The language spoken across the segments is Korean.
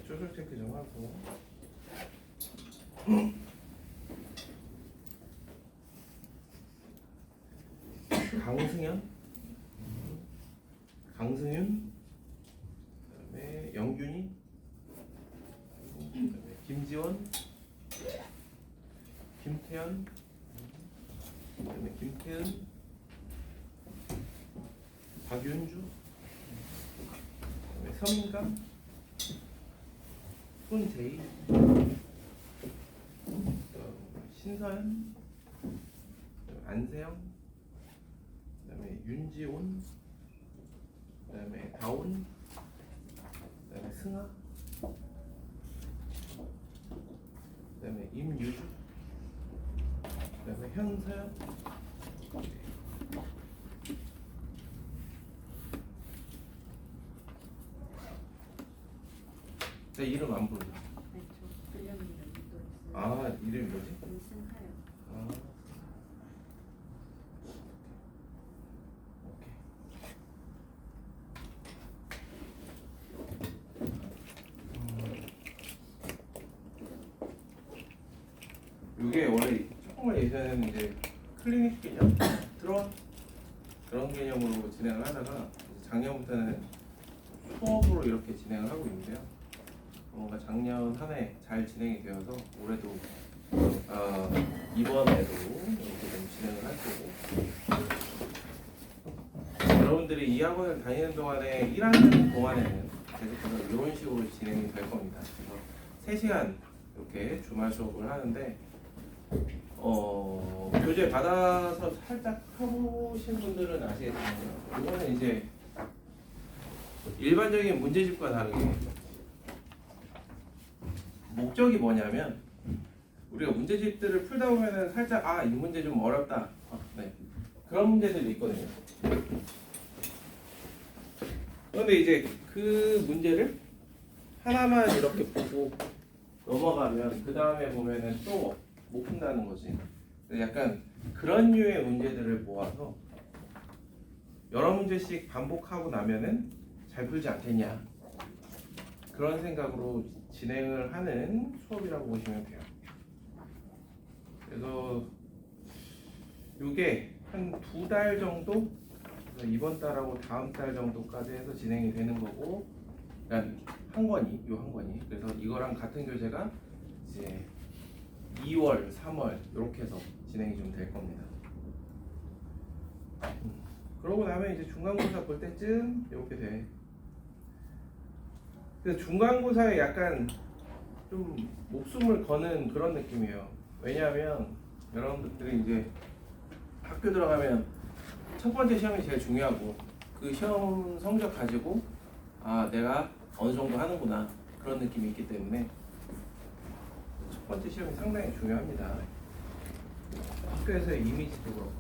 조절 체크 좀 하고. 강승현, 강승윤, 그다음에 영균이, 그다음에 김지원, 김태현, 그다음에 김태은, 박윤주, 그다음에 서민감, 손재희, 신서연, 안세영, 그다음에 윤지온, 그다음에 다온, 그다음에 승아, 그다음에 임유주, 그다음에 현서연, 내 이름 안 부르. 아, 이름이 뭐지? 김승하요. 아, 오케이. 이게 원래 조금만 예전에는 이제 클리닉 개념 들어와 그런 개념으로 진행을 하다가 이제 작년부터는 수업으로 이렇게 진행을 하고 있는데요. 뭔가 작년 한 해 잘 진행이 되어서 올해도 이번에도 이렇게 좀 진행을 할 거고, 여러분들이 이 학원을 다니는 동안에 1학년 동안에는 계속해서 이런 식으로 진행이 될 겁니다. 그래서 3시간 이렇게 주말 수업을 하는데 교재 받아서 살짝 해보신 분들은 아시겠지만 이거는 이제 일반적인 문제집과 다르게 목적이 뭐냐면 우리가 문제집들을 풀다 보면은 살짝 이 문제 좀 어렵다, 네, 그런 문제들이 있거든요. 그런데 이제 그 문제를 하나만 이렇게 보고 넘어가면 그 다음에 보면은 또 못 푼다는 거지. 약간 그런 류의 문제들을 모아서 여러 문제씩 반복하고 나면은 잘 풀지 않겠냐, 그런 생각으로 진행을 하는 수업이라고 보시면 돼요. 그래서 이게 한 2달 정도, 이번 달하고 다음 달 정도까지 해서 진행이 되는 거고, 그러니까 한 권이, 요 한 권이. 그래서 이거랑 같은 교재가 이제 2월, 3월 이렇게 해서 진행이 좀 될 겁니다. 그러고 나면 이제 중간고사 볼 때쯤 이렇게 돼. 그래서 중간고사에 약간 좀 목숨을 거는 그런 느낌이에요. 왜냐하면 여러분들이 이제 학교 들어가면 첫 번째 시험이 제일 중요하고, 그 시험 성적 가지고 내가 어느 정도 하는구나, 그런 느낌이 있기 때문에 첫 번째 시험이 상당히 중요합니다. 학교에서의 이미지도 그렇고.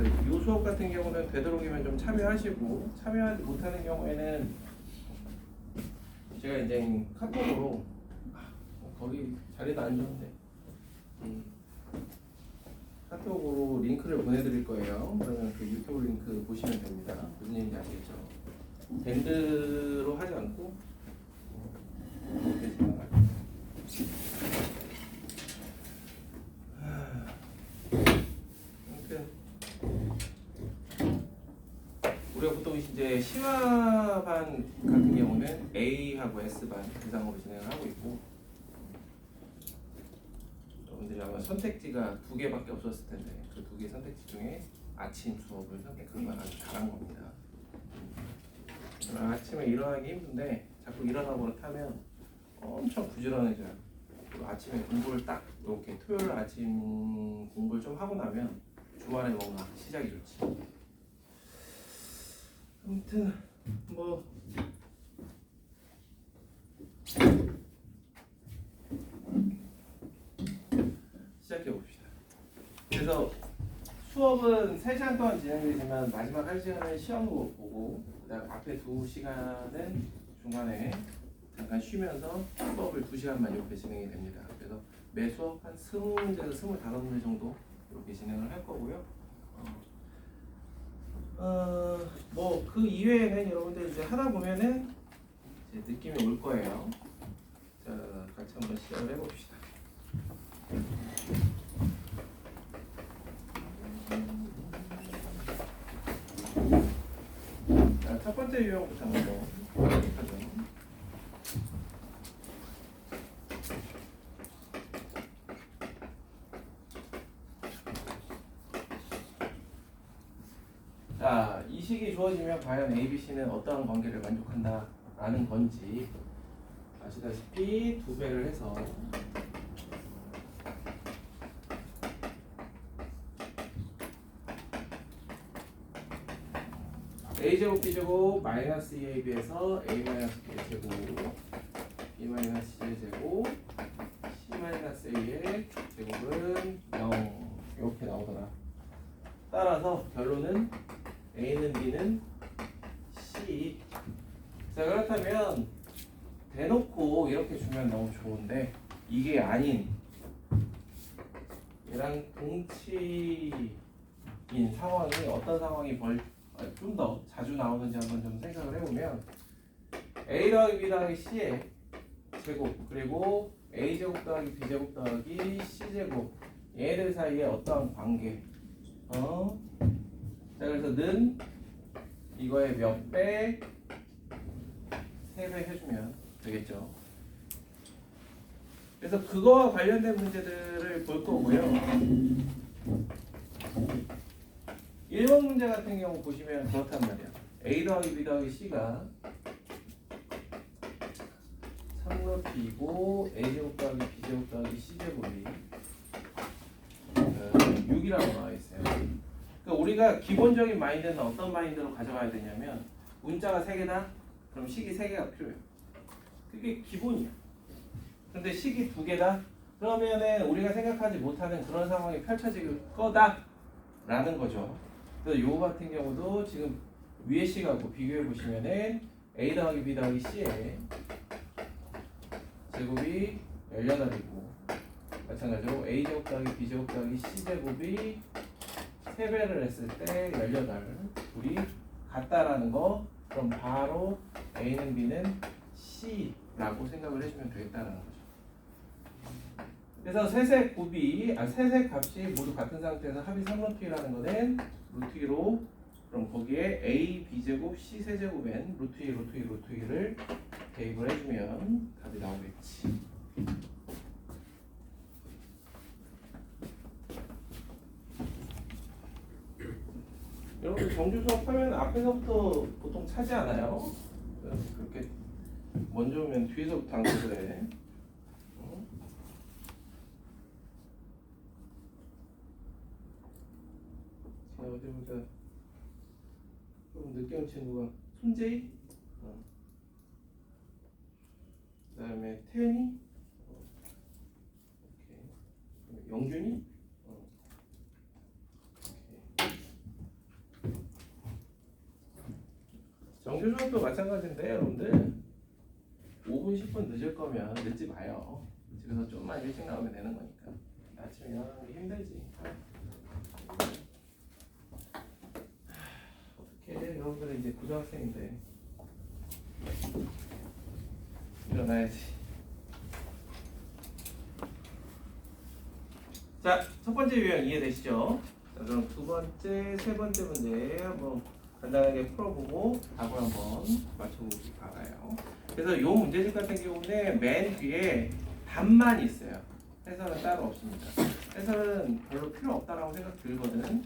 이 수업 같은 경우는 되도록이면 좀 참여하시고, 참여하지 못하는 경우에는 제가 이제 카톡으로 거기 자리도 안 좋은데 카톡으로 링크를 보내드릴 거예요. 그러면 그 유튜브 링크 보시면 됩니다. 무슨 얘기인지 아시겠죠? 밴드로 하지 않고 이렇게 진행할 거예요. 아무튼 우리가 보통 이제 심화반 같은 경우는 A하고 S반 대상으로 진행을 하고 있고, 여러분들이 아마 선택지가 2개밖에 없었을 텐데 그 2개 선택지 중에 아침 수업을 선택한 건 아주 잘한 겁니다. 아침에 일어나기 힘든데 자꾸 일어나고 하면 엄청 부지런해져요. 그리고 아침에 공부를 딱 이렇게 토요일 아침 공부를 좀 하고 나면 주말에 뭔가 시작이 좋지. 아무튼 뭐 시작해 봅시다. 그래서 수업은 3시간 동안 진행되지만 마지막 1시간은 시험으로 보고, 그다음 앞에 2시간은 중간에 잠깐 쉬면서 수업을 2시간만 이렇게 진행이 됩니다. 그래서 매 수업 한 20문제에서 25문제 정도 이렇게 진행을 할 거고요. 뭐 그 이외에는 여러분들 이제 하다 보면은 이제 느낌이 올 거예요. 자, 같이 한번 시작을 해봅시다. 자, 첫 번째 유형부터 한번 하죠. 자, 이 식이 주어지면 과연 A, B, C는 어떠한 관계를 만족한다라는 건지 아시다시피 두 배를 해서 A제곱 B제곱 마이너스 2AB에서 A 마이너스 B제곱 B 마이너스 C제곱 C 마이너스 A의 제곱은 0 이렇게 나오더라. 따라서 결론은 A는 B는 C. 자, 그렇다면 대놓고 이렇게 주면 너무 좋은데 이게 아닌 얘랑 동치인 상황이 어떤 상황이 좀 더 자주 나오는지 한번 좀 생각을 해보면 A 더하기 B 더하기 C의 제곱 그리고 A 제곱 더하기 B 제곱 더하기 C 제곱 얘들 사이에 어떠한 관계 자, 그래서 는 이거의 몇 배, 3배 해주면 되겠죠. 그래서 그거와 관련된 문제들을 볼 거고요. 1번 문제 같은 경우 보시면 그렇단 말이야. A 더하기 B 더하기 C가 3루트이고 A제곱 더하기 B제곱 더하기 C제곱이 6이라고 나와 있어요. 그러니까 우리가 기본적인 마인드는 어떤 마인드로 가져가야 되냐면 문자가 3개다? 그럼 식이 3개가 필요해요. 그게 기본이야. 근데 식이 2개다? 그러면은 우리가 생각하지 못하는 그런 상황이 펼쳐질 거다 라는 거죠. 그래서 요 같은 경우도 지금 위에 식하고 비교해 보시면은 A 더하기 B 더하기 C의 제곱이 18이고 마찬가지로 A제곱 더하기 B제곱 더하기 C제곱이 3배를 했을 때 18 둘이 같다라는 거. 그럼 바로 A는 B는 C라고 생각을 해주면 되겠다는 거죠. 그래서 세세 값이 모두 같은 상태에서 합이 3루트이라는 거는 루트 2로 그럼 거기에 A, B제곱, C 세제곱엔 루트 2, 루트 2, 루트 2를 대입을 해주면 답이 나오겠지. 여러분 정규 수업하면 앞에서부터 보통 차지 않아요? 그렇게 먼저 오면 뒤에서부터 안 그래. 자, 어디 보자. 좀 늦게 온 친구가 손재희? 그 다음에 태연이? 오케이. 영준이? 정규 수업도 마찬가지인데 여러분들 5분 10분 늦을 거면 늦지 마요. 집에서 좀만 일찍 나오면 되는 거니까. 아침에 일어나는 게 힘들지. 어떻게 여러분들은 이제 고등학생인데 일어나야지. 자, 첫 번째 유형 이해되시죠? 자, 그럼 두 번째, 세 번째 문제 한번 간단하게 풀어보고 답을 한번 맞춰보기 바라요. 그래서 이 문제집 같은 경우는 맨 뒤에 답만 있어요. 해설은 따로 없습니다. 해설은 별로 필요 없다라고 생각 들거든.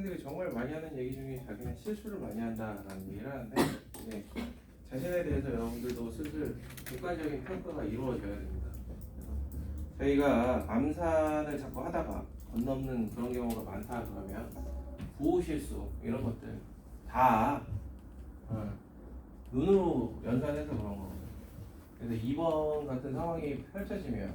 학생들이 정말 많이 하는 얘기 중에 자기는 실수를 많이 한다라는 얘기를 하는데 이제 자신에 대해서 여러분들도 슬슬 객관적인 평가가 이루어져야 됩니다. 그래서 저희가 암산을 자꾸 하다가 건넘는 그런 경우가 많다 그러면 부호 실수 이런 것들 다 눈으로 연산해서 그런 거거든요. 그래서 2번 같은 상황이 펼쳐지면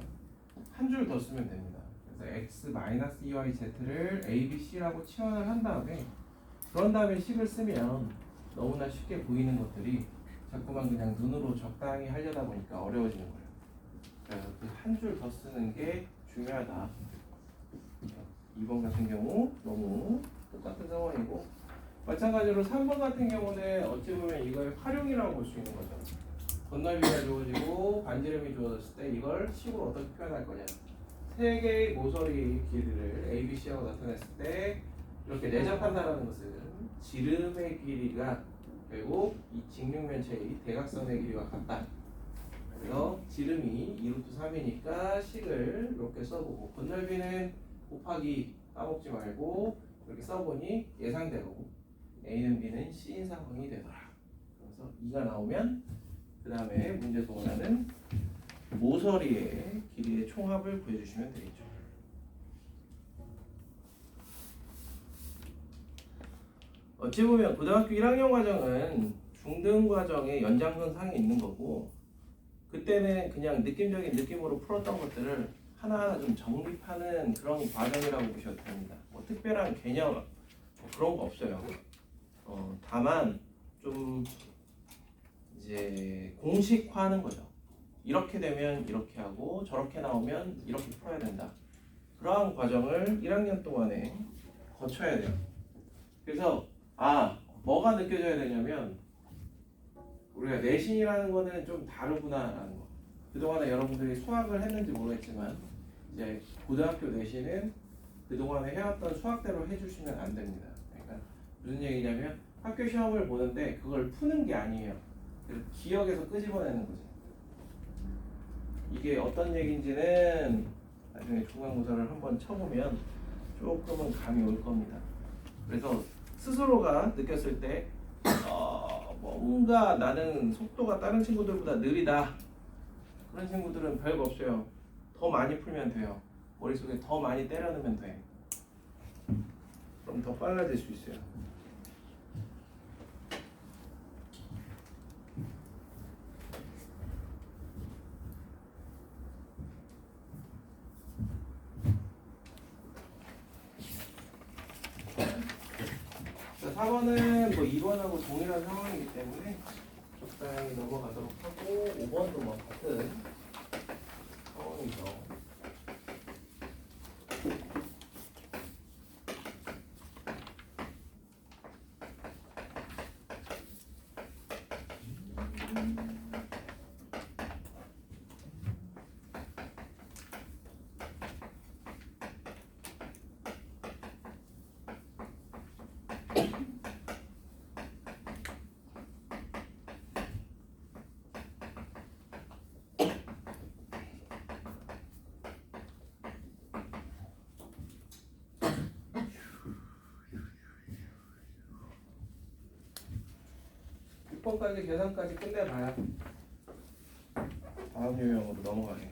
한 줄 더 쓰면 됩니다. 그래서 x-2yz를 a, b, c라고 치환을 한 다음에 그런 다음에 식을 쓰면 너무나 쉽게 보이는 것들이 자꾸만 그냥 눈으로 적당히 하려다 보니까 어려워지는 거예요. 그래서 그 한 줄 더 쓰는 게 중요하다. 2번 같은 경우 너무 똑같은 상황이고 마찬가지로 3번 같은 경우는 어찌 보면 이걸 활용이라고 볼 수 있는 거죠. 건널비가 주어지고 반지름이 주어졌을 때 이걸 식으로 어떻게 표현할 거냐. 세 개의 모서리 길이를 A, B, C하고 나타냈을 때 이렇게 내접한다는 것은 지름의 길이가 결국 이 직육면체의 대각선의 길이와 같다. 그래서 지름이 2루트 3이니까 식을 이렇게 써보고 건널비는 곱하기 까먹지 말고 이렇게 써보니 예상대로 A는 B는 C인 상황이 되더라. 그래서 2가 나오면 그 다음에 문제 동원하는 모서리의 길이의 총합을 구해주시면 되겠죠. 어찌 보면 고등학교 1학년 과정은 중등 과정의 연장선상에 있는 거고 그때는 그냥 느낌적인 느낌으로 풀었던 것들을 하나하나 좀 정립하는 그런 과정이라고 보셔도 됩니다. 뭐 특별한 개념 뭐 그런 거 없어요. 다만 좀 이제 공식화하는 거죠. 이렇게 되면 이렇게 하고 저렇게 나오면 이렇게 풀어야 된다. 그러한 과정을 1학년 동안에 거쳐야 돼요. 그래서 뭐가 느껴져야 되냐면 우리가 내신이라는 거는 좀 다르구나라는 거. 그동안에 여러분들이 수학을 했는지 모르겠지만 이제 고등학교 내신은 그동안에 해왔던 수학대로 해주시면 안 됩니다. 그러니까 무슨 얘기냐면 학교 시험을 보는데 그걸 푸는 게 아니에요. 그래서 기억에서 끄집어내는 거죠. 이게 어떤 얘기인지는 나중에 중간고사를 한번 쳐보면 조금은 감이 올 겁니다. 그래서 스스로가 느꼈을 때 뭔가 나는 속도가 다른 친구들보다 느리다. 그런 친구들은 별거 없어요. 더 많이 풀면 돼요. 머릿속에 더 많이 때려 넣으면 돼. 그럼 더 빨라질 수 있어요. 자, 4번은 뭐 2번하고 동일한 상황이기 때문에 적당히 넘어가도록 하고 5번도 뭐 같은 상황이죠. 까지 계산까지 끝내봐야 다음 유형으로 넘어가게.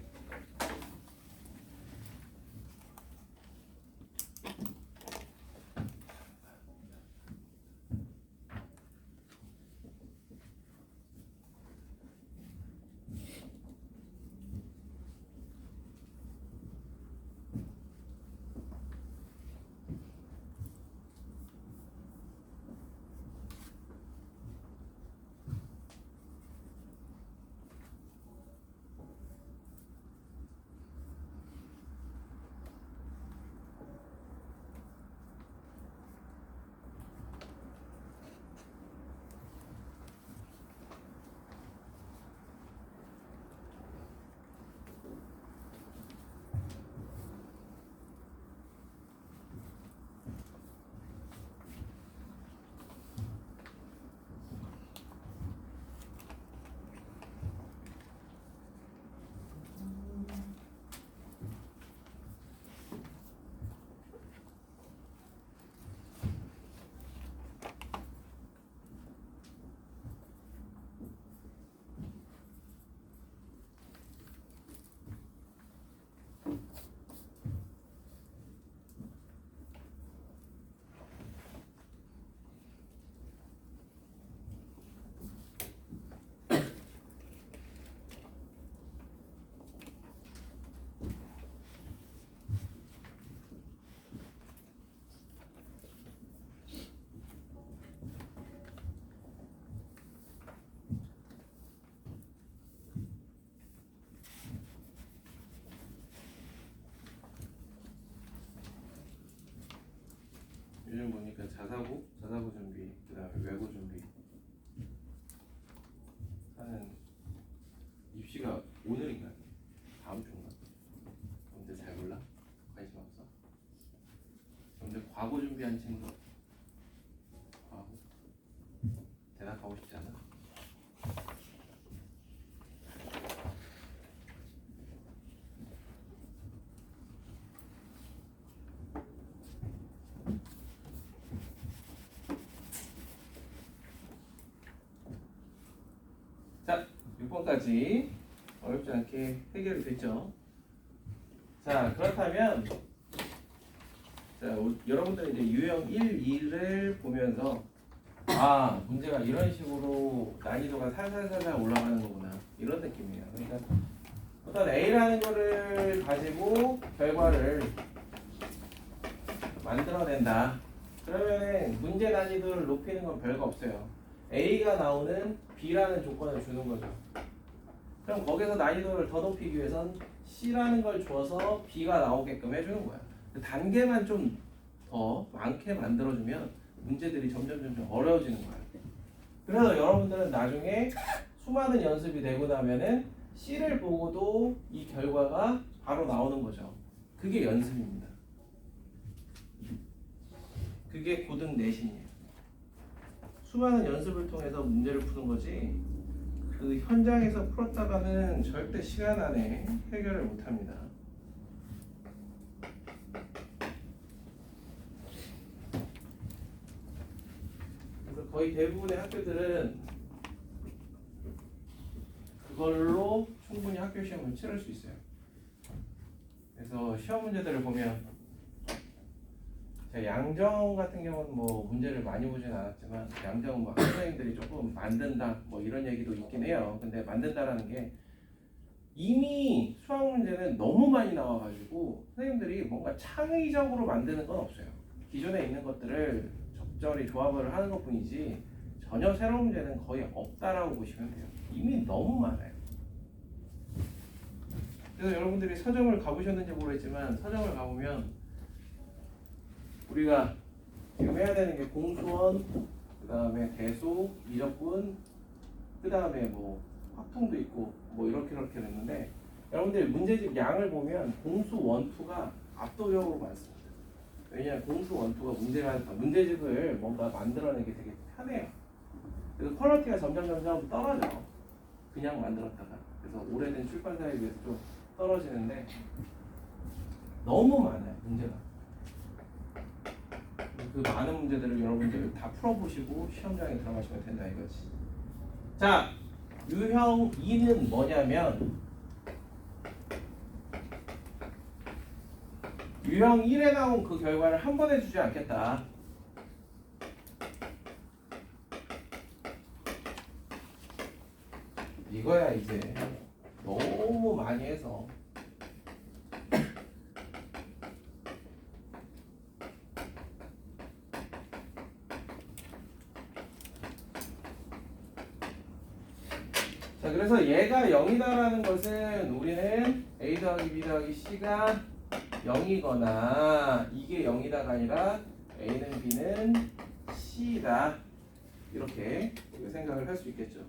그러니까 자사고 준비, 그 다음에 외고 준비 하는 입시가 오늘인가요? 다음 주인가? 근데 잘 몰라? 관심 없어? 근데 과거 준비한 친구? 과거? 대답하고 싶지 않아? 자, 6번까지 어렵지 않게 해결이 됐죠. 자, 그렇다면 자, 여러분들은 이제 유형 1, 2를 보면서 아, 문제가 이런 식으로 난이도가 살살살살 올라가는 거구나 이런 느낌이에요. 그러니까 어떤 A라는 거를 가지고 결과를 만들어낸다. 그러면은 문제 난이도를 높이는 건 별거 없어요. A가 나오는 B라는 조건을 주는 거죠. 그럼 거기서 난이도를 더 높이기 위해선 C라는 걸 줘서 B가 나오게끔 해주는 거야. 단계만 좀 더 많게 만들어주면 문제들이 점점 어려워지는 거야. 그래서 여러분들은 나중에 수많은 연습이 되고 나면은 C를 보고도 이 결과가 바로 나오는 거죠. 그게 연습입니다. 그게 고등 내신이에요. 수많은 연습을 통해서 문제를 푸는 거지 그 현장에서 풀었다가는 절대 시간 안에 해결을 못합니다. 그래서 거의 대부분의 학교들은 그걸로 충분히 학교 시험을 치를 수 있어요. 그래서 시험 문제들을 보면 제가 양정 같은 경우는 뭐 문제를 많이 보진 않았지만 양정은 뭐 학생들이 조금 만든다 뭐 이런 얘기도 있긴 해요. 근데 만든다라는 게 이미 수학 문제는 너무 많이 나와가지고 선생님들이 뭔가 창의적으로 만드는 건 없어요. 기존에 있는 것들을 적절히 조합을 하는 것 뿐이지 전혀 새로운 문제는 거의 없다라고 보시면 돼요. 이미 너무 많아요. 그래서 여러분들이 서점을 가보셨는지 모르겠지만 서점을 가보면 우리가 지금 해야 되는 게 공수원, 그 다음에 대소, 미적분, 그 다음에 뭐 확통도 있고 뭐 이렇게 됐는데 여러분들 문제집 양을 보면 공수 원투가 압도적으로 많습니다. 왜냐하면 공수 원투가 문제집을 뭔가 만들어내기 되게 편해요. 그래서 퀄리티가 점점 떨어져. 그냥 만들었다가 그래서 오래된 출판사에 비해서 좀 떨어지는데 너무 많아요 문제가. 그 많은 문제들을 여러분들 다 풀어보시고 시험장에 들어가시면 된다 이거지. 자, 유형 2는 뭐냐면 유형 1에 나온 그 결과를 한 번에 주지 않겠다. 이거야 이제 너무 많이 해서 자, 그래서 얘가 0이다라는 것은 우리는 A 더하기 B 더하기 C가 0이거나 이게 0이다가 아니라 A는 B는 C다. 이렇게 생각을 할 수 있겠죠.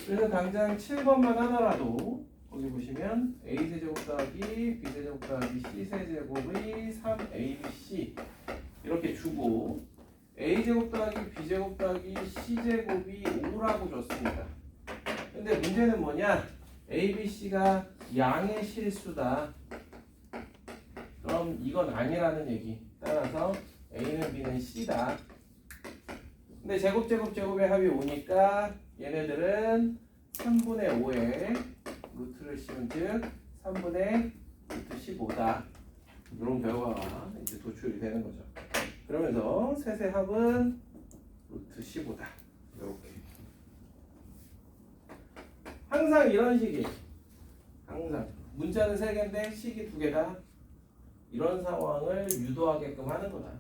그래서 당장 7번만 하더라도 거기 보시면 A세제곱 더하기 B세제곱 더하기 C세제곱의 3ABC 이렇게 주고 A제곱 더하기 B제곱 더하기 C제곱이 5라고 줬습니다. 근데 문제는 뭐냐? A, B, C가 양의 실수다. 그럼 이건 아니라는 얘기. 따라서 A는 B는 C다. 근데 제곱의 합이 5니까 얘네들은 3분의 5에 루트를 씌운 즉 3분의 루트 15다. 이런 결과가 이제 도출이 되는 거죠. 그러면서 셋의 합은 루트 15다. 이렇게. 항상 이런 식이 항상 문자는 3개인데 식이 2개다. 이런 상황을 유도하게끔 하는 거다.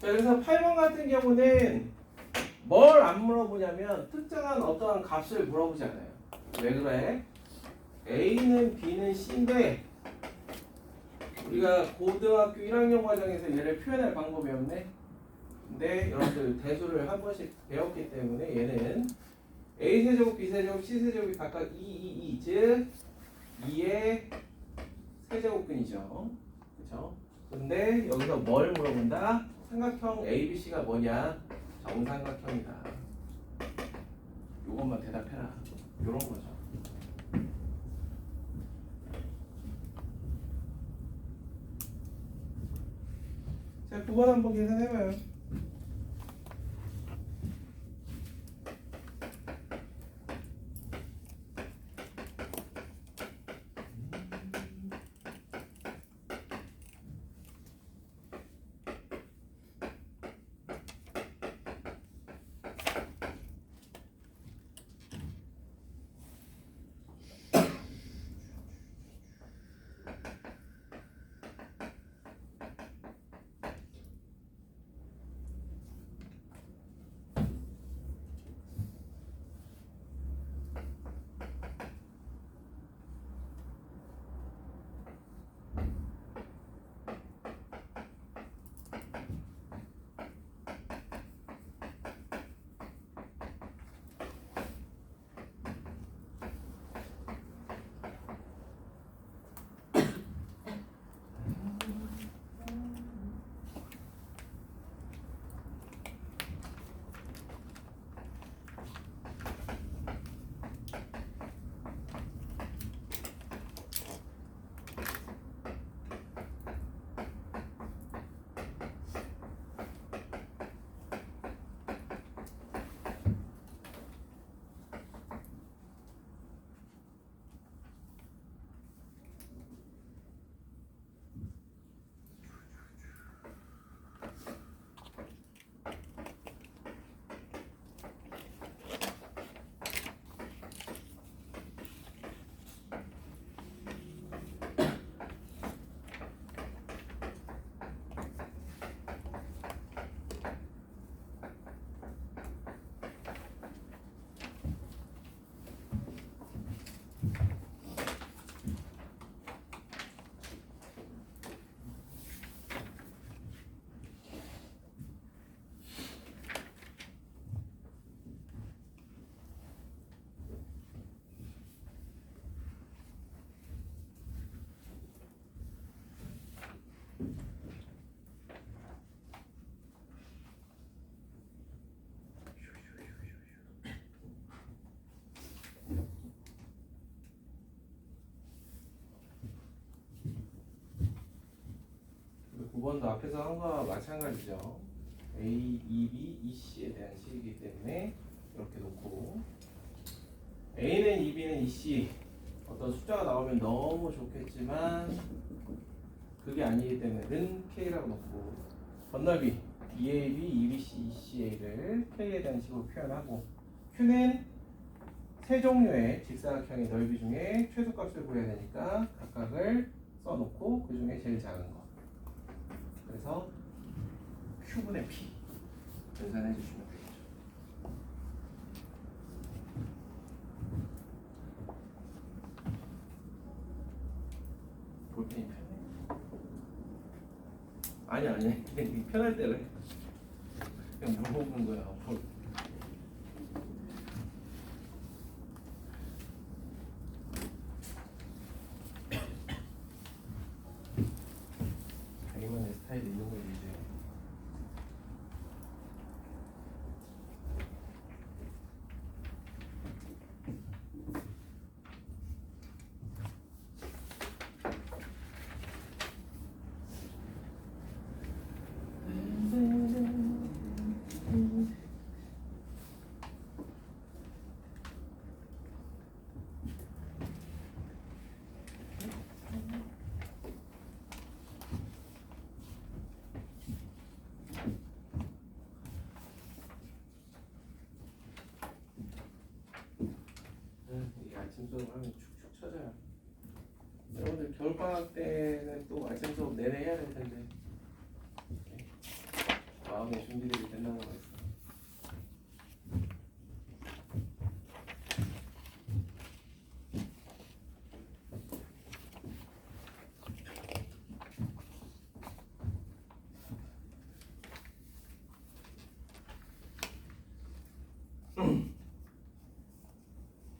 자, 그래서 8번 같은 경우는 뭘 안 물어보냐면 특정한 어떠한 값을 물어보지 않아요. 왜 그래? A는 B는 C인데 우리가 고등학교 1학년 과정에서 얘를 표현할 방법이 없네. 근데 여러분들 대수를 한 번씩 배웠기 때문에 얘는 A세제곱, B세제곱, C세제곱이 각각 2, 즉 2의 세제곱근이죠. 그렇죠? 근데 여기서 뭘 물어본다? 삼각형 ABC가 뭐냐? 정삼각형이다. 요것만 대답해라. 요런 거죠. 자, 9번 한번 계산해봐요. 두 번도 앞에서 한 거와 마찬가지죠. A, E, B, E, C에 대한 식이기 때문에 이렇게 놓고 A는 E, B는 E, C 어떤 숫자가 나오면 너무 좋겠지만 그게 아니기 때문에 는 K라고 놓고 건너비 EAB, EBC, ECA를 K에 대한 식으로 표현하고 Q는 세 종류의 직사각형의 넓이 중에 최소값을 구해야 되니까 각각을 써놓고 그 중에 제일 작은 거 그래서 Q분의 P 계산해 주시면 되겠죠. 볼펜이 편해? 아니 그냥 편할 대로 해. 그냥 물어보는 거야. 자기만의 스타일이 있는 거지 이제. 이 아침 수업을 하면 축축 처져요. 여러분들 겨울방학 때는 또 아침 수업 내내 해야 될 텐데 마음의 준비들이 된다는 거였어.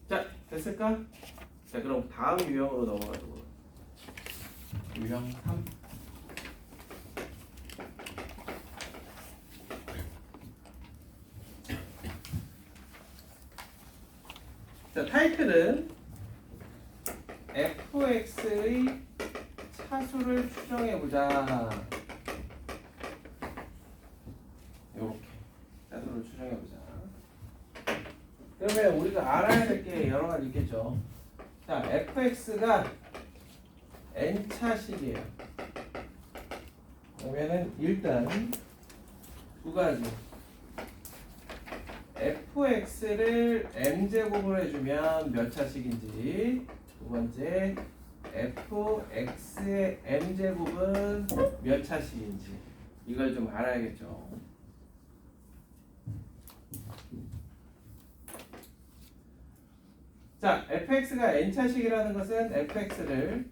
자, 됐을까? 자, 그럼 다음 유형으로 넘어가도록. 유형 3. 자, 타이틀은 fx의 차수를 추정해보자. 이렇게 차수를 추정해보자. 그러면 우리가 알아야 될 게 여러 가지 있겠죠. 자, fx가 n차식이에요. 그러면은 일단 두 가지. fx를 m제곱을 해주면 몇 차식인지, 두 번째 fx의 m제곱은 몇 차식인지 이걸 좀 알아야겠죠. 자, fx가 n차식이라는 것은 fx를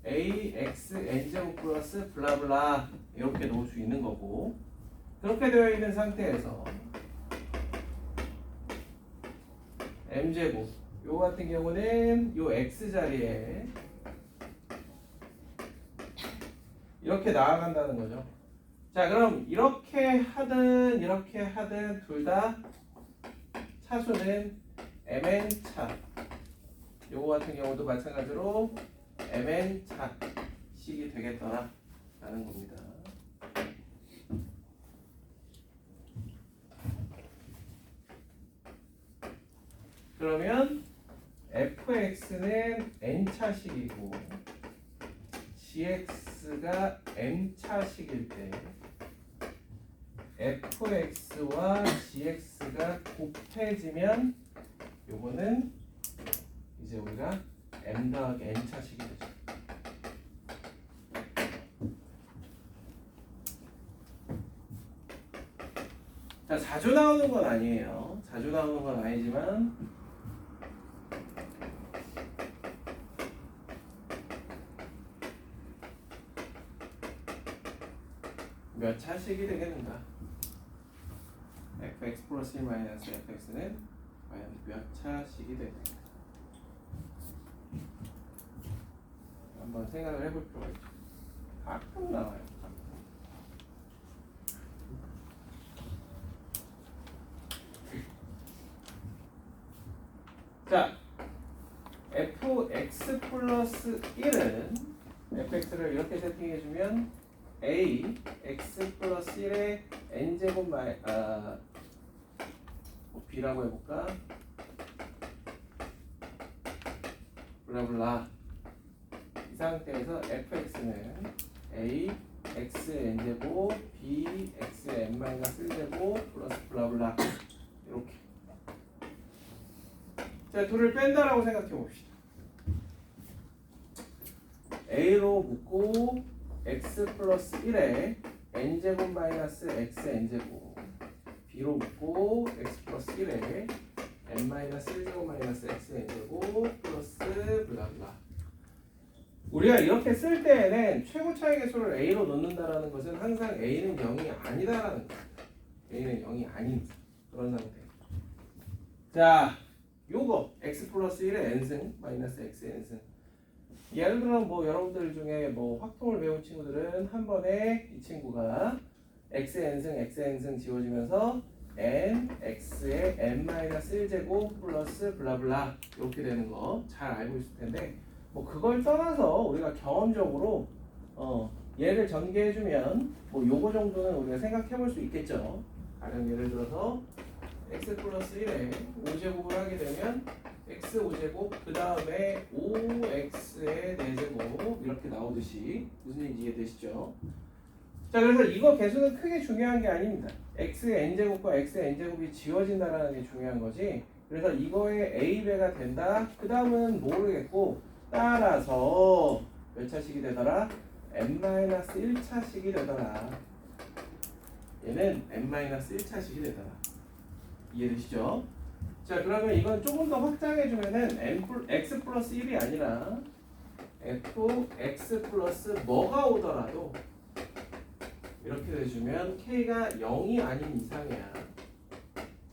ax n제곱 플러스 블라블라 이렇게 놓을 수 있는 거고, 그렇게 되어 있는 상태에서 m제곱 요 같은 경우는 요 x 자리에 이렇게 나아간다는 거죠. 자, 그럼 이렇게 하든 둘 다 차수는 mn차, 요거 같은 경우도 마찬가지로 mn차식이 되겠더라 라는 겁니다. 그러면 fx는 n차식이고 gx가 m차식일 때 fx와 gx가 곱해지면 요거는 이제 우리가 m 더하기 n차식이 되죠. 자, 자주 나오는 건 아니에요. 자주 나오는 건 아니지만 몇 차식이 되겠는가? fx 플러스 1 마이너스 fx는 과연 몇 차식이 되는가? 한번 생각을 해볼 필요가 있죠. 가끔 나와요. 가끔. 자, fx 플러스 1은 fx를 이렇게 세팅해주면 a x 플러스 1의 n제곱 b라고 해볼까? 블라블라. 이 상태에서 fx는 a x n제곱 b x n 마이너스 1제곱 플러스 블라블라 이렇게. 자, 둘을 뺀다라고 생각해 봅시다. a로 묶고 x 플러스 1에 n제곱 마이너스 x n제곱, b로 묶고 x 플러스 1에 n 마이너스 1제곱 마이너스 x n제곱 플러스 블라블라. 우리가 이렇게 쓸 때에는 최고 차이 계수를 a로 넣는다라는 것은 항상 a는 0이 아니다라는 거예요. a는 0이 아닌 그런 상태. 자, 요거 x 플러스 1의 n승 마이너스 x n승. 예를 들어 뭐 여러분들 중에 뭐 확통을 배운 친구들은 한 번에 이 친구가 xn승 지워지면서 n x의 n-1제곱 플러스 블라블라 이렇게 되는 거 잘 알고 있을 텐데, 뭐 그걸 떠나서 우리가 경험적으로 얘를 전개해주면 뭐 요거 정도는 우리가 생각해 볼 수 있겠죠. 가령 예를 들어서 x 플러스 1에 5제곱을 하게 되면 x 5제곱 그 다음에 5x의 4제곱 이렇게 나오듯이 무슨 얘기인지 이해되시죠? 자, 그래서 이거 개수는 크게 중요한 게 아닙니다. x의 n제곱과 x의 n제곱이 지워진다는 게 중요한 거지. 그래서 이거의 a배가 된다. 그 다음은 모르겠고, 따라서 몇 차식이 되더라? n-1차식이 되더라. 얘는 n-1차식이 되더라. 이해되시죠? 자, 그러면 이건 조금 더 확장해주면은 x 플러스 1이 아니라 fx 플러스 뭐가 오더라도 이렇게 돼주면 k가 0이 아닌 이상이야.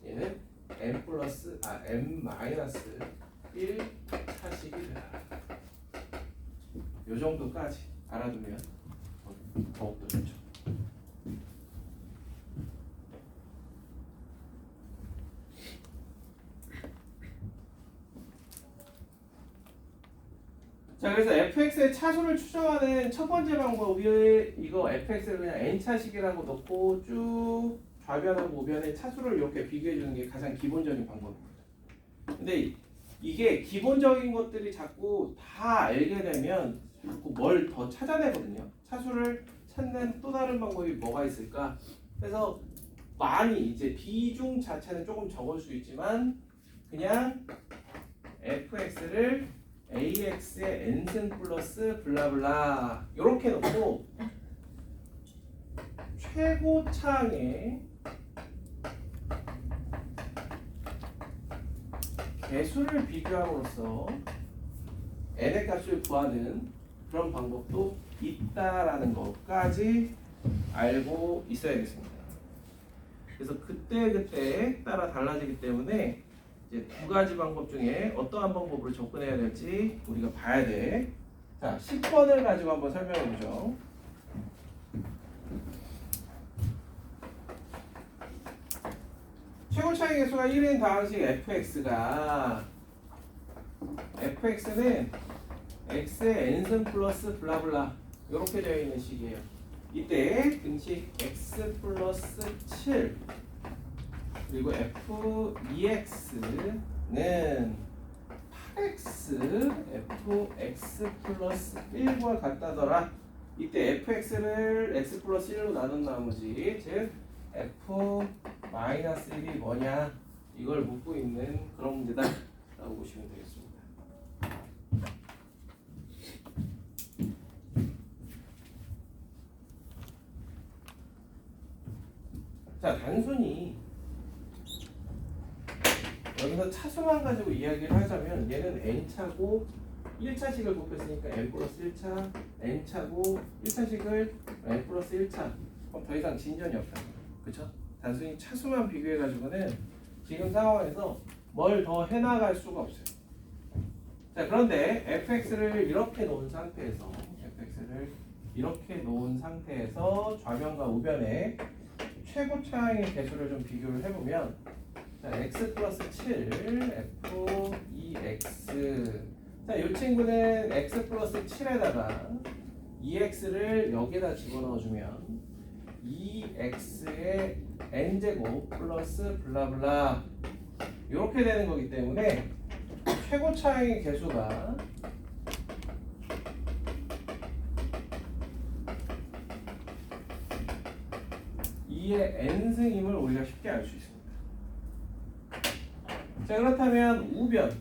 얘는 n-1 차식이 되라. 요 정도까지 알아두면 더욱더 좋죠. 자, 그래서 fx의 차수를 추정하는 첫 번째 방법이 이거 fx를 그냥 n차식이라고 넣고 쭉 좌변하고 우변의 차수를 이렇게 비교해 주는 게 가장 기본적인 방법입니다. 근데 이게 기본적인 것들이 자꾸 다 알게 되면 자꾸 뭘 더 찾아내거든요. 차수를 찾는 또 다른 방법이 뭐가 있을까? 그래서 많이 이제 비중 자체는 조금 적을 수 있지만 그냥 fx를 ax의 n승 플러스 블라블라 이렇게 놓고 최고차항의 개수를 비교함으로써 n의 값을 구하는 그런 방법도 있다라는 것까지 알고 있어야겠습니다. 그래서 그때 따라 달라지기 때문에 이제 두 가지 방법 중에 어떠한 방법으로 접근해야 될지 우리가 봐야 돼. 자, 10번을 가지고 한번 설명해 보죠. 최고차의 개수가 1인 다항식 fx는 x의 n승 플러스 블라블라 이렇게 되어 있는 식이에요. 이때 등식 x 플러스 7 그리고 f2x는 8x fx 플러스 1과 같다더라. 이때 fx를 x 플러스 1로 나눈 나머지 즉 f-1이 뭐냐 이걸 묻고 있는 그런 문제다 라고 보시면 되겠습니다. 자, 단순히 여기서 차수만 가지고 이야기를 하자면 얘는 n차고 1차식을 곱했으니까 n 플러스 1차, n차고 1차식을 n 플러스 1차. 그럼 더 이상 진전이 없다. 그쵸? 단순히 차수만 비교해가지고는 지금 상황에서 뭘 더 해나갈 수가 없어요. 자, 그런데 fx를 이렇게 놓은 상태에서 좌변과 우변에 최고차항의 개수를 좀 비교를 해보면 자, x 플러스 7 f2x 자, 이 친구는 x 플러스 7에다가 2x를 여기에다 집어넣어주면 2x의 n제곱 플러스 블라블라 이렇게 되는 거기 때문에 최고차항의 개수가 의 n승임을 우리가 쉽게 알 수 있습니다. 자, 그렇다면 우변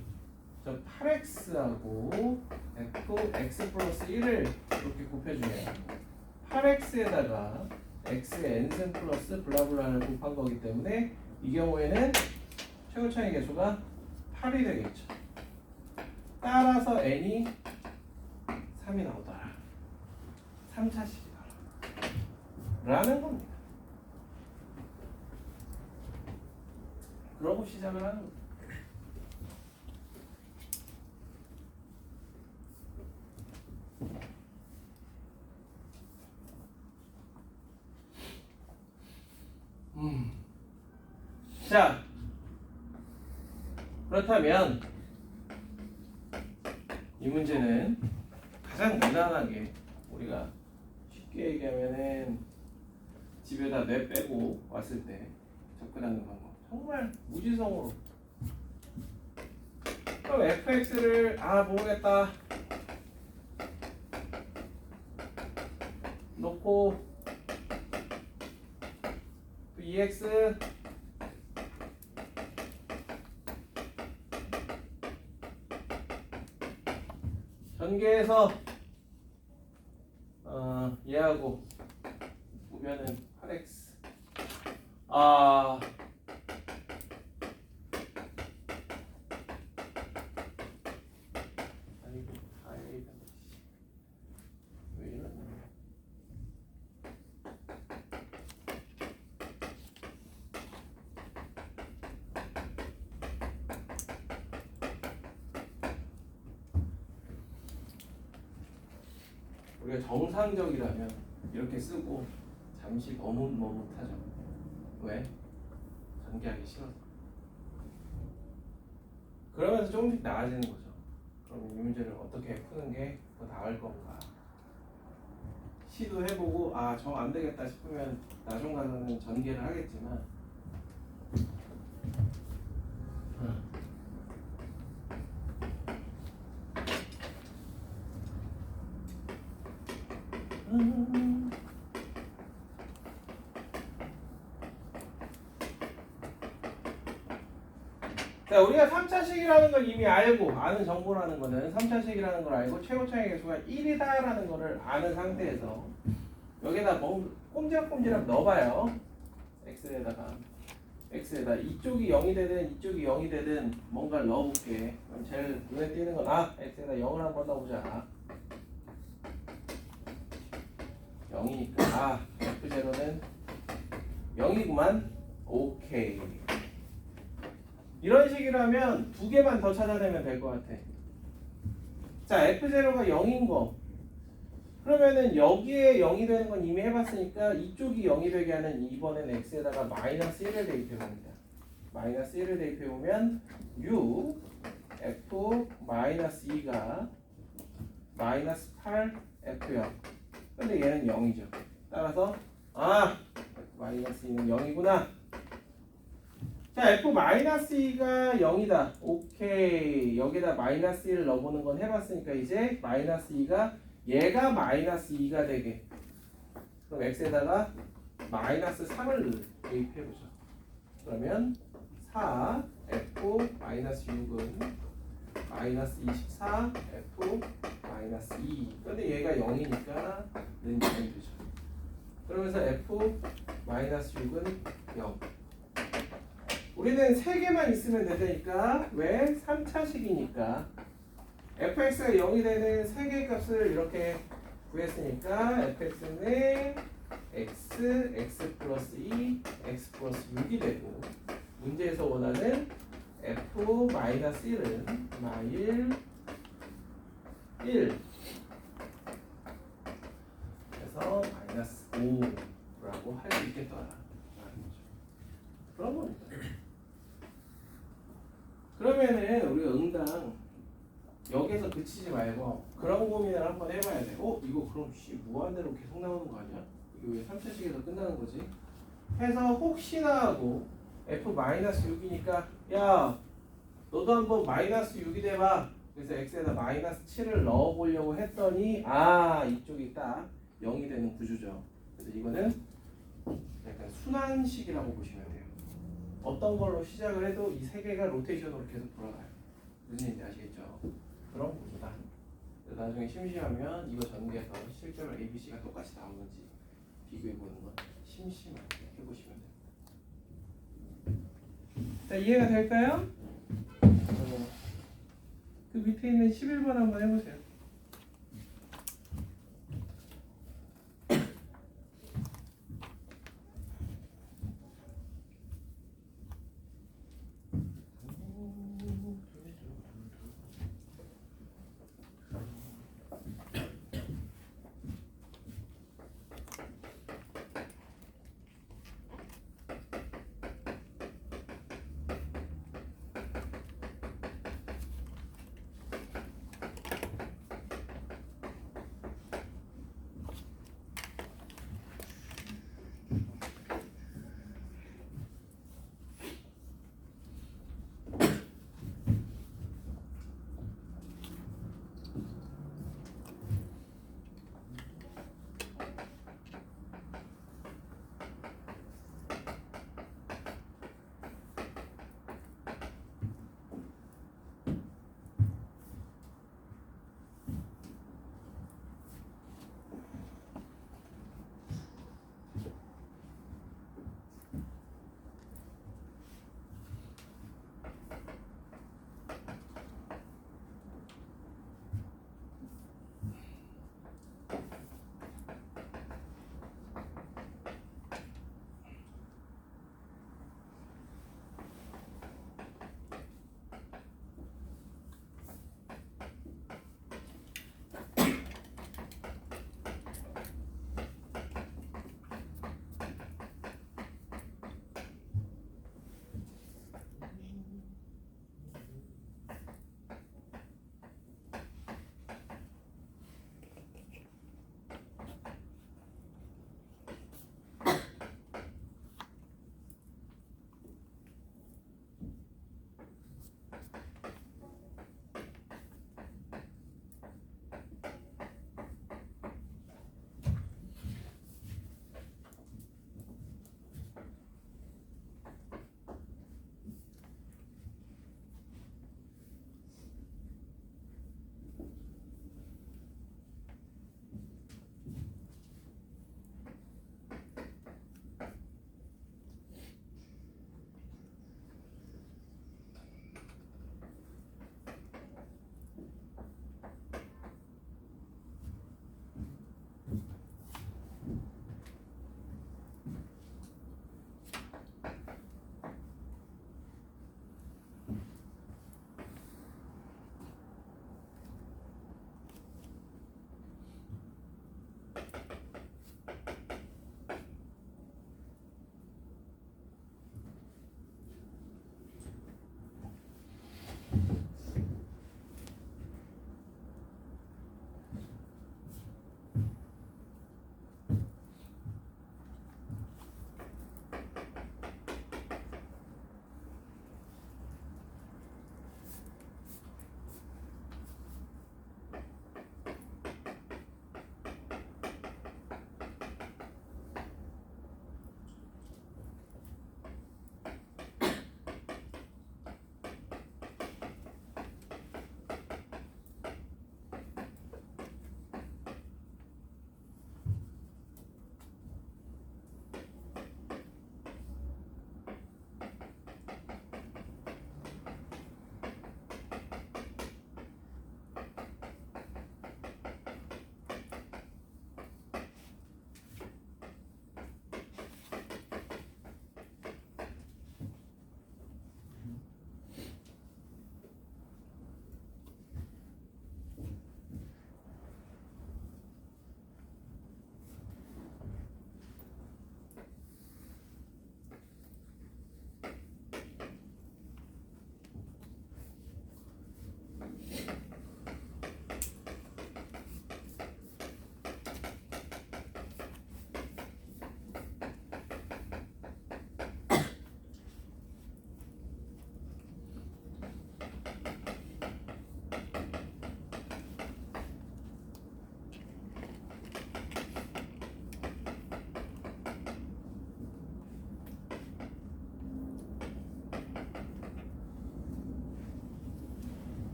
8x하고 fx 플러스 1을 이렇게 곱해주면 8x에다가 x의 n승 플러스 블라블라를 곱한 거기 때문에 이 경우에는 최고차의 개수가 8이 되겠죠. 따라서 n이 3이 나오더라. 3차식이더라 라는 겁니다. 그러고 시작을 하는 거예요. 자, 그렇다면 이 문제는 가장 무난하게 우리가 쉽게 얘기하면은 집에다 뇌 빼고 왔을 때 접근하는 방법. 정말 무지성으로. 그럼 fx를 모르겠다 놓고 또 2x 전개해서 얘하고 우변은 8x 아 아이고 다행이다. 왜 이러냐. 우리가 정상적이라면 이렇게 쓰고 잠시 머뭇머뭇하죠. 왜? 전개하기 싫어서. 그러면서 조금씩 나아지는 거죠. 그럼 이 문제를 어떻게 푸는 게 더 나을 건가? 시도해보고 아 정 안 되겠다 싶으면 나중 가서는 전개를 하겠지만 자, 우리가 3차식이라는 걸 이미 알고 아는 정보라는 거는 3차식이라는 걸 알고 최고차의 개수가 1이다라는 거를 아는 상태에서 여기다 뭐 꼼지락꼼지락 넣어봐요. x에다 이쪽이 0이 되든 이쪽이 0이 되든 뭔가를 넣어볼게. 그럼 제일 눈에 띄는 건 x에다 0을 한번 넣어보자. 0이니까 f0는 0이구만. 오케이. 이런 식이라면 두 개만 더 찾아내면 될 것 같아. 자, f0가 0인 거. 그러면은 여기에 0이 되는 건 이미 해봤으니까 이쪽이 0이 되게 하는 이번엔 x에다가 마이너스 1을 대입해봅니다. 마이너스 1을 대입해보면 u f 마이너스 2가 마이너스 8 f0. 근데 얘는 0이죠. 따라서 마이너스 2는 0이구나. 자, f-2가 0이다. 오케이. 여기다 마이너스 1을 넣어보는 건 해봤으니까 이제 마이너스 2가 얘가 마이너스 2가 되게. 그럼 x에다가 마이너스 3을 대입해보죠. 그러면 4 f-6은 마이너스 24 f-2. 근데 얘가 0이니까 는 0이 되죠. 그러면서 f-6은 0. 우리는 3개만 있으면 되니까 왜? 3차식이니까 fx가 0이 되는 3개의 값을 이렇게 구했으니까 fx는 x 플러스 2, x 플러스 6이 되고 문제에서 원하는 f-1은 마일 1 그래서 마이너스 5라고 할 수 있겠더라. 그런 겁니다. 그러면은 우리가 응당 여기서 그치지 말고 그런 고민을 한번 해봐야 돼. 이거 그럼 무한대로 계속 나오는 거 아니야? 이거 왜 3차식에서 끝나는 거지? 해서 혹시나 하고 f-6이니까 야 너도 한번 마이너스 6이 돼봐. 그래서 x에다 마이너스 7을 넣어보려고 했더니 이쪽이 딱 0이 되는 구조죠. 그래서 이거는 약간 순환식이라고 보시면 돼요. 어떤 걸로 시작을 해도 이 세 개가 로테이션으로 계속 돌아가요. 무슨 얘기인지 아시겠죠? 그런 구조다. 나중에 심심하면 이거 전개해서 실제로 ABC가 똑같이 나오는지 비교해보는 건 심심하게 해보시면 돼요. 자, 이해가 될까요? 그 밑에 있는 11번 한번 해보세요.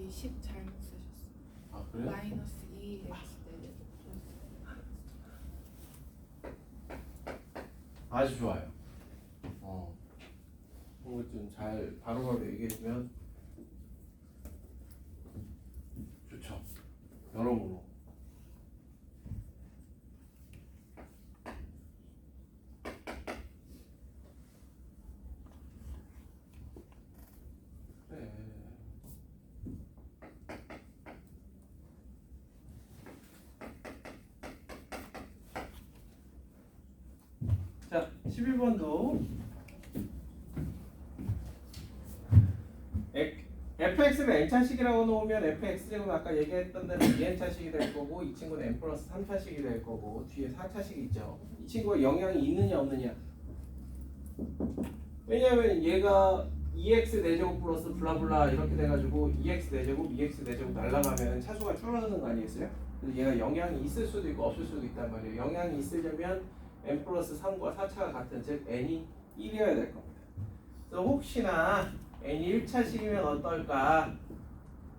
여기 10 잘못 쓰셨어요. 아 그래요? 마이너스 2x 플러스. 아주 좋아요. 그거 좀 잘 바로바로 얘기해주면 좋죠. 여러모로. 네. 자, 11번도 fx를 n차식이라고 놓으면 fx제곱 아까 얘기했던 대로 2n차식이 될 거고 이 친구는 n 플러스 3차식이 될 거고 뒤에 4차식이 있죠. 이 친구가 영향이 있느냐 없느냐. 왜냐하면 얘가 2x 4제곱 플러스 블라블라 이렇게 돼가지고 2x 4제곱, 2x 4제곱 날라가면 차수가 줄어드는 거 아니겠어요? 그래서 얘가 영향이 있을 수도 있고 없을 수도 있단 말이에요. 영향이 있으려면 n 플러스 3과 4차가 같은 즉 n이 1이어야 될 겁니다. 그래서 혹시나 n이 1차식이면 어떨까?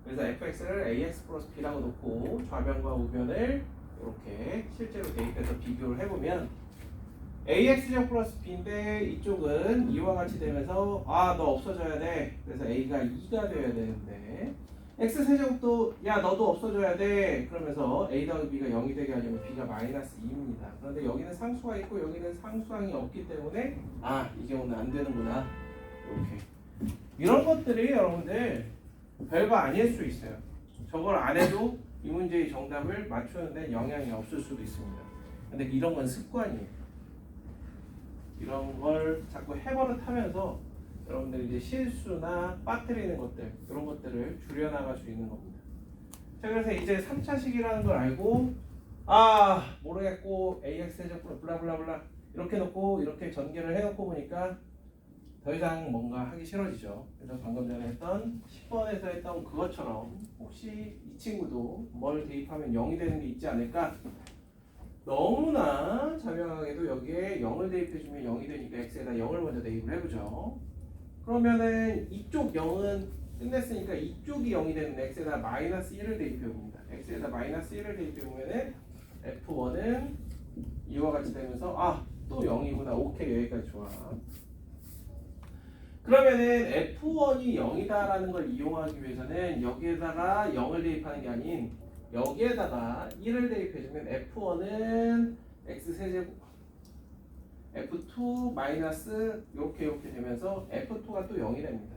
그래서 fx를 ax 플러스 b라고 놓고 좌변과 우변을 이렇게 실제로 대입해서 비교를 해보면 ax제곱 플러스 b인데 이쪽은 2와 같이 되면서 아 너 없어져야 돼. 그래서 a가 2가 돼야 되는데 x세제곱도 야 너도 없어져야 돼. 그러면서 a 더하기 b가 0이 되게 하려면 b가 마이너스 2입니다. 그런데 여기는 상수가 있고 여기는 상수항이 없기 때문에 아 이 경우는 안 되는구나. 이렇게 이런 것들이 여러분들 별거 아닐 수 있어요. 저걸 안 해도 이 문제의 정답을 맞추는데 영향이 없을 수도 있습니다. 근데 이런 건 습관이에요. 이런 걸 자꾸 해버릇하면서 여러분들이 이제 실수나 빠뜨리는 것들 이런 것들을 줄여나갈 수 있는 겁니다. 자 그래서 이제 3차식이라는 걸 알고 아 모르겠고 ax 세제곱 블라블라블라 이렇게 놓고 이렇게 전개를 해놓고 보니까 더 이상 뭔가 하기 싫어지죠. 그래서 방금 전에 했던 10번에서 했던 그것처럼 혹시 이 친구도 뭘 대입하면 0이 되는 게 있지 않을까? 너무나 자명하게도 여기에 0을 대입해주면 0이 되니까 x에다 0을 먼저 대입을 해보죠. 그러면은 이쪽 0은 끝냈으니까 이쪽이 0이 되는 x에다 마이너스 1을 대입해봅니다. x에다 마이너스 1을 대입해보면은 f1은 이와 같이 되면서 아 또 0이구나. 오케이 여기까지 좋아. 그러면은 f1이 0이다라는 걸 이용하기 위해서는 여기에다가 0을 대입하는 게 아닌 여기에다가 1을 대입해주면 f1은 x세제곱 f2 마이너스 이렇게 되면서 f2가 또 0이 됩니다.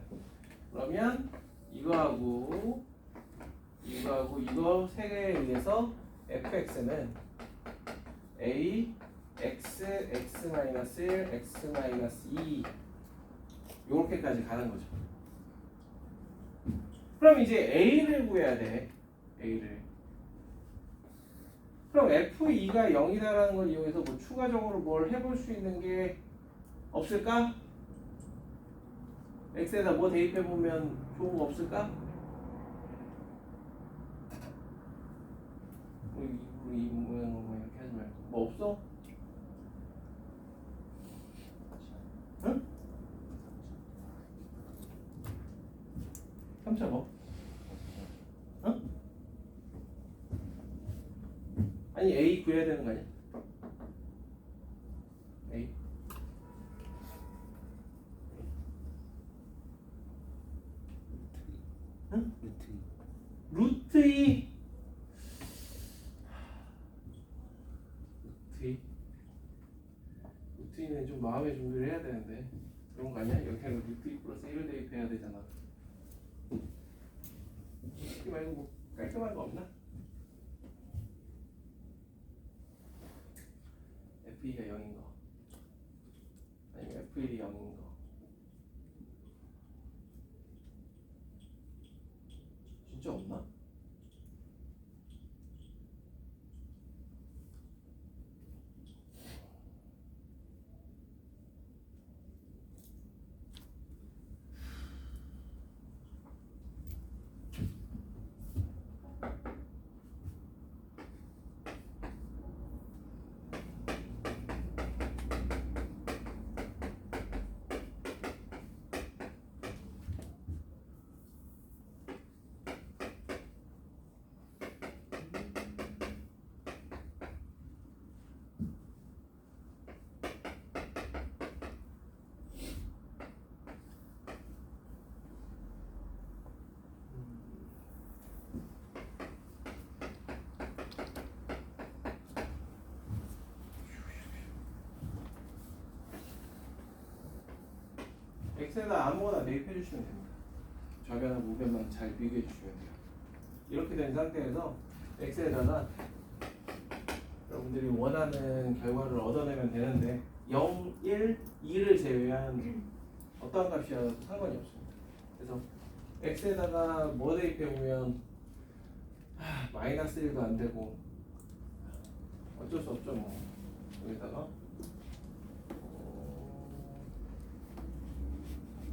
그러면 이거 세 개에 의해서 fx는 a x x 마이너스 1 x 마이너스 2 요렇게까지 가는 거죠. 그럼 이제 a를 구해야 돼. a를. 그럼 f2가 0이다라는 걸 이용해서 뭐 추가적으로 뭘 해볼 수 있는 게 없을까? x에다 뭐 대입해보면 좋은 거 없을까? 이 모양으로 뭐 이렇게 하지 말고 뭐 없어? 응? 3차 뭐? 어? 아니 A 구해야 되는 거 아니야? A 응? 루트 2 루트 2는 좀 마음의 준비를 해야 되는데 그런 거 아니야? 여기는 루트 2 플러스 1을 대입해야 되잖아. 이거 말고 뭐 깔끔한 거 없나? F2가 0인 거 아니면 F1이 0인 거 진짜 없나? x에다 아무거나 대입해 주시면 됩니다. 좌변하고 우변만 잘 비교해 주시면 돼요. 이렇게 된 상태에서 x에다가 여러분들이 원하는 결과를 얻어내면 되는데 0, 1, 2를 제외한 어떠한 값이어도 상관이 없습니다. 그래서 x에다가 뭐 대입해 보면 마이너스 1도 안 되고 어쩔 수 없죠 뭐. 여기다가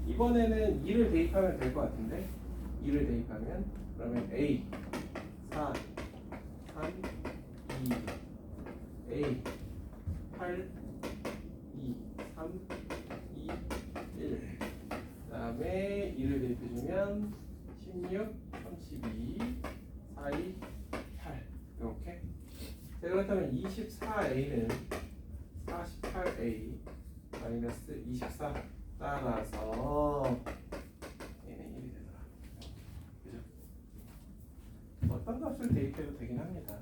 이번에는 2를 대입하면 될 것 같은데 2를 대입하면 그러면 a 4 3 2 a 8 2 3 2 1 그다음에 2를 대입해주면 16 32 42 8 이렇게. 자, 그렇다면 24a는 48a 마이너스 24 따라서 얘는 1이 되더라. 그죠? 어떤 값을 대입해도 되긴 합니다.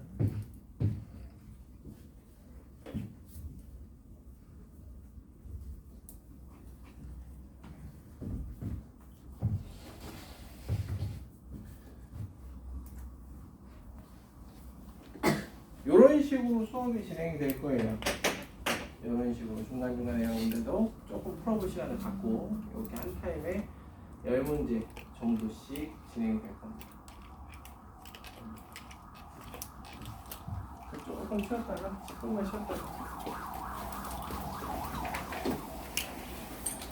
이런 식으로 수업이 진행이 될 거예요. 이런 식으로 중간중간에 여러분들도 조금 풀어볼 시간을 갖고 이렇게 한 타임에 10문제 정도씩 진행이 될 겁니다. 조금 쉬었다가 10분만 쉬었다가